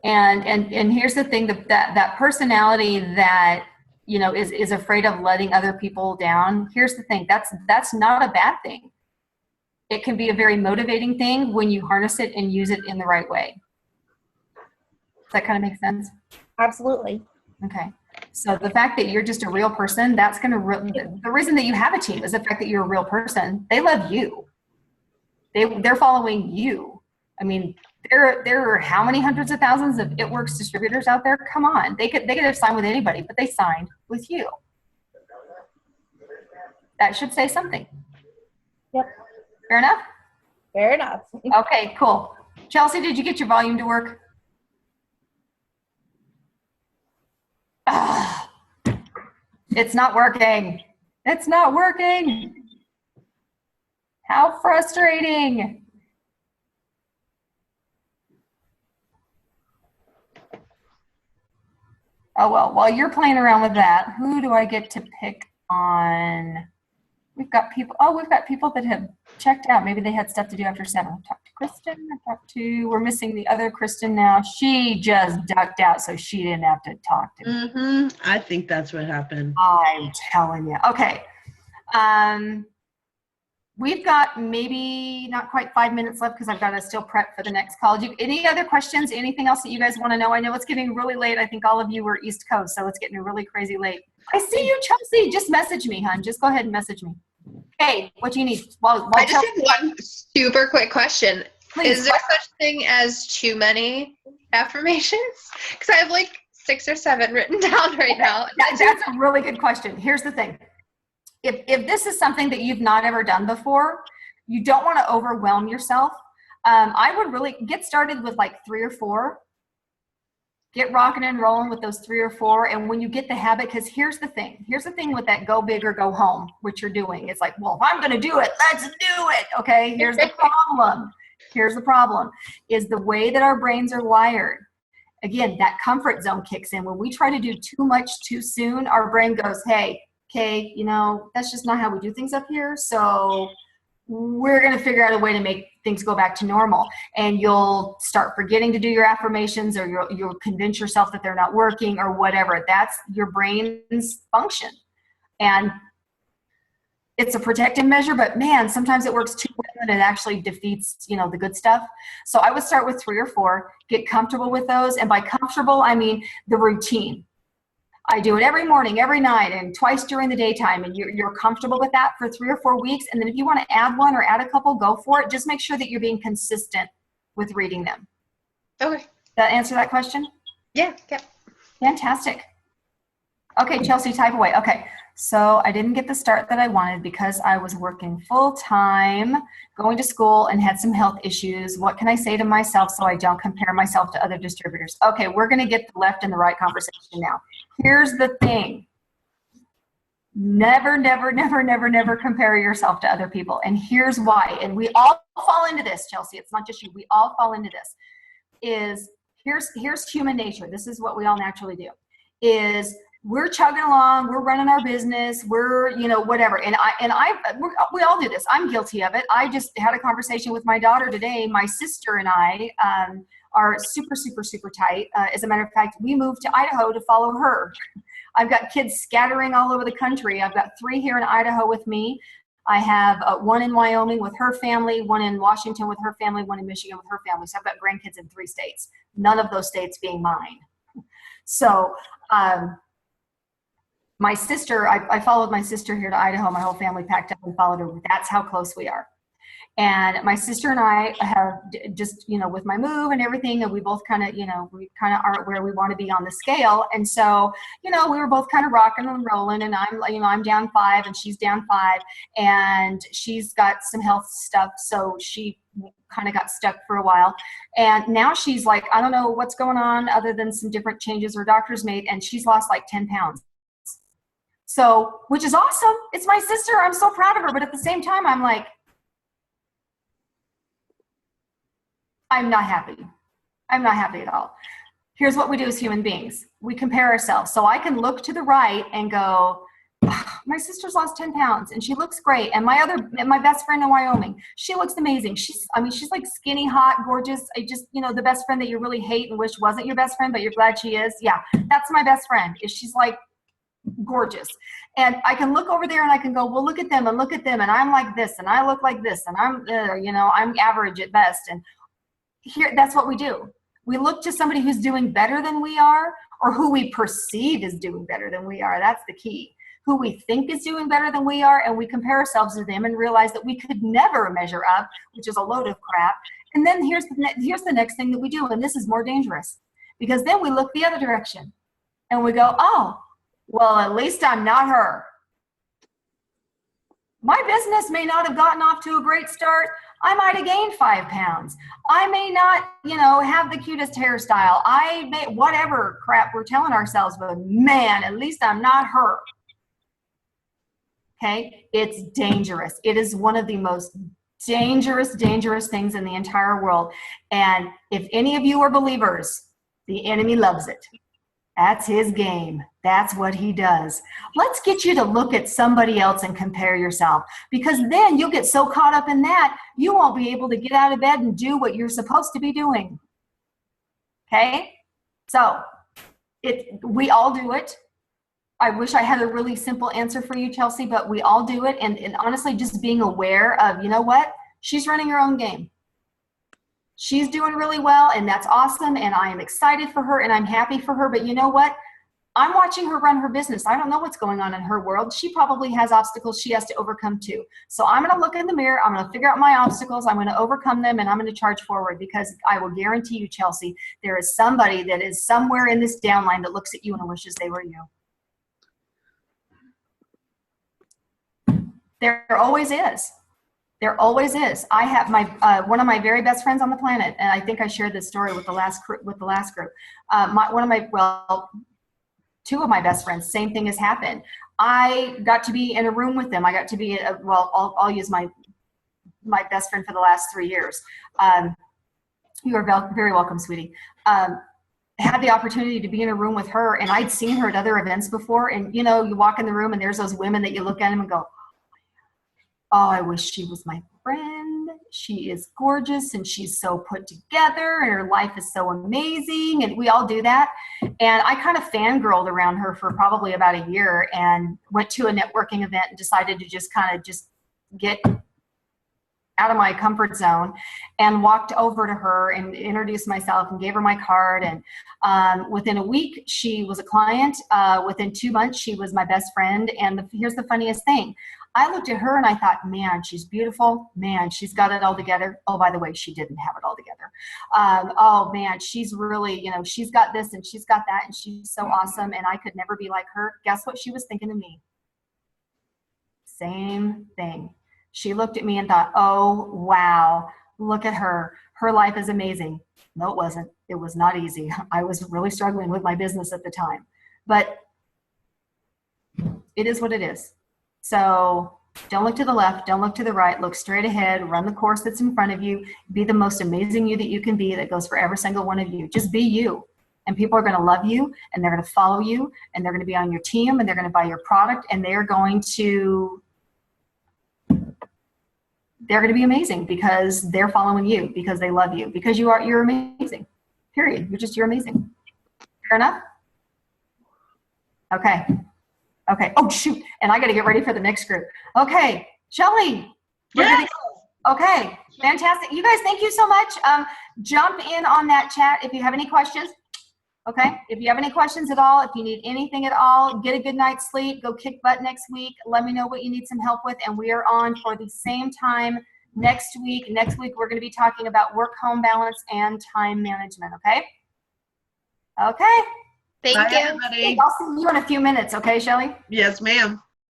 And here's the thing, that personality that is afraid of letting other people down. Here's the thing, that's not a bad thing. It can be a very motivating thing when you harness it and use it in the right way. Does that kind of make sense? Absolutely. Okay. So the fact that you're just a real person, the reason that you have a team is the fact that you're a real person. They love you. They're following you. I mean, there are how many hundreds of thousands of It Works distributors out there? Come on. They could have signed with anybody, but they signed with you. That should say something. Yep. Fair enough? Fair enough. Okay, cool. Chelsea, did you get your volume to work? It's not working. It's not working. How frustrating. Oh, well, while you're playing around with that, who do I get to pick on? We've got people that have checked out. Maybe they had stuff to do after 7. I've talked to Kristen. We're missing the other Kristen now. She just ducked out, so she didn't have to talk to me. I think that's what happened. I'm telling you. Okay. We've got maybe not quite 5 minutes left because I've got to still prep for the next call. Any other questions? Anything else that you guys want to know? I know it's getting really late. I think all of you were East Coast, so it's getting really crazy late. I see you, Chelsea. Just message me, hon. Just go ahead and message me. Hey, what do you need? I just have one super quick question. Please. Is there such thing as too many affirmations? Because I have like 6 or 7 written down right now. That's a really good question. Here's the thing. If this is something that you've not ever done before, you don't want to overwhelm yourself. I would really get started with like 3 or 4. Get rocking and rolling with those 3 or 4. And when you get the habit, because here's the thing with that go big or go home, what you're doing. It's like, well, if I'm going to do it, let's do it. Okay. Here's the problem is the way that our brains are wired. Again, that comfort zone kicks in. When we try to do too much too soon, our brain goes, hey, okay, that's just not how we do things up here. So we're going to figure out a way to make things go back to normal. And you'll start forgetting to do your affirmations, or you'll convince yourself that they're not working or whatever. That's your brain's function. And it's a protective measure, but man, sometimes it works too well and it actually defeats, the good stuff. So I would start with 3 or 4, get comfortable with those. And by comfortable, I mean the routine. I do it every morning, every night, and twice during the daytime, and you're comfortable with that for 3 or 4 weeks. And then if you want to add 1 or add a couple, go for it. Just make sure that you're being consistent with reading them. Okay. Does that answer that question? Yeah. Fantastic. Okay, Chelsea, type away. Okay, so I didn't get the start that I wanted because I was working full time, going to school, and had some health issues. What can I say to myself so I don't compare myself to other distributors? Okay, we're going to get the left and the right conversation now. Here's the thing. Never, never, never, never, never compare yourself to other people. And here's why. And we all fall into this, Chelsea. It's not just you. We all fall into this. Here's human nature. This is what we all naturally do. We're chugging along, we're running our business, we're, whatever. We all do this. I'm guilty of it. I just had a conversation with my daughter today. My sister and I are super, super, super tight. As a matter of fact, we moved to Idaho to follow her. I've got kids scattering all over the country. I've got 3 here in Idaho with me. I have 1 in Wyoming with her family, 1 in Washington with her family, 1 in Michigan with her family. So I've got grandkids in 3 states, none of those states being mine. So, my sister, I followed my sister here to Idaho. My whole family packed up and followed her. That's how close we are. And my sister and I have just, you know, with my move and everything, and we both kind of, you know, we kind of aren't where we want to be on the scale. And so, you know, we were both kind of rocking and rolling, and I'm, you know, I'm down 5 and she's down 5, and she's got some health stuff. So she kind of got stuck for a while. And now she's like, I don't know what's going on other than some different changes her doctor's made. And she's lost like 10 pounds. So, which is awesome. It's my sister. I'm so proud of her. But at the same time, I'm like, I'm not happy. I'm not happy at all. Here's what we do as human beings. We compare ourselves. So I can look to the right and go, my sister's lost 10 pounds and she looks great. And my best friend in Wyoming, she looks amazing. She's like skinny, hot, gorgeous. I just, you know, the best friend that you really hate and wish wasn't your best friend, but you're glad she is. Yeah, that's my best friend. She's like gorgeous. And I can look over there and I can go, well, look at them and look at them. And I'm like this and I look like this and I'm, you know, I'm average at best. And here, that's what we do. We look to somebody who's doing better than we are, or who we perceive is doing better than we are. That's the key. Who we think is doing better than we are, and we compare ourselves to them and realize that we could never measure up, which is a load of crap. And then here's the next thing that we do, and this is more dangerous, because then we look the other direction and we go, oh, well, at least I'm not her. My business may not have gotten off to a great start. I might have gained 5 pounds. I may not, you know, have the cutest hairstyle. I may, whatever crap we're telling ourselves, but man, at least I'm not her. Okay, it's dangerous. It is one of the most dangerous things in the entire world. And if any of you are believers, the enemy loves it. That's his game. That's what he does. Let's get you to look at somebody else and compare yourself, because then you'll get so caught up in that, you won't be able to get out of bed and do what you're supposed to be doing. Okay? So we all do it. I wish I had a really simple answer for you, Chelsea, but we all do it. And honestly, just being aware of, you know what? She's running her own game. She's doing really well, and that's awesome, and I am excited for her, and I'm happy for her. But you know what? I'm watching her run her business. I don't know what's going on in her world. She probably has obstacles she has to overcome too. So I'm going to look in the mirror. I'm going to figure out my obstacles. I'm going to overcome them, and I'm going to charge forward, because I will guarantee you, Chelsea, there is somebody that is somewhere in this downline that looks at you and wishes they were you. There always is. There always is. I have my one of my very best friends on the planet, and I think I shared this story with the last group. Two of my best friends, same thing has happened. I got to be in a room with them. I got to be I'll use my best friend for the last 3 years. You are very welcome, sweetie. Had the opportunity to be in a room with her, and I'd seen her at other events before. And you know, you walk in the room, and there's those women that you look at them and go, oh, I wish she was my friend. She is gorgeous and she's so put together and her life is so amazing. And we all do that. And I kind of fangirled around her for probably about a year, and went to a networking event and decided to just get out of my comfort zone, and walked over to her and introduced myself and gave her my card. And within a week, she was a client. Within 2 months, she was my best friend. And here's the funniest thing. I looked at her and I thought, man, she's beautiful. Man, she's got it all together. Oh, by the way, she didn't have it all together. Oh man, she's really, you know, she's got this and she's got that and she's so awesome. And I could never be like her. Guess what she was thinking of me? Same thing. She looked at me and thought, oh, wow, look at her. Her life is amazing. No, it wasn't. It was not easy. I was really struggling with my business at the time, but it is what it is. So don't look to the left, don't look to the right, look straight ahead, run the course that's in front of you, be the most amazing you that you can be. That goes for every single one of you. Just be you. And people are going to love you, and they're going to follow you, and they're going to be on your team, and they're going to buy your product, and they're going to be amazing because they're following you, because they love you, because you're amazing. Period. You're amazing. Fair enough? Okay. Okay. Oh, shoot. And I got to get ready for the next group. Okay. Shelly. Yes. Okay. Fantastic. You guys, thank you so much. Jump in on that chat if you have any questions. Okay. If you have any questions at all, if you need anything at all, get a good night's sleep, go kick butt next week. Let me know what you need some help with. And we are on for the same time next week. Next week, we're going to be talking about work-home balance and time management, okay? Okay. Thank Bye, you. everybody. I'll see you in a few minutes, okay, Shelly? Yes, ma'am.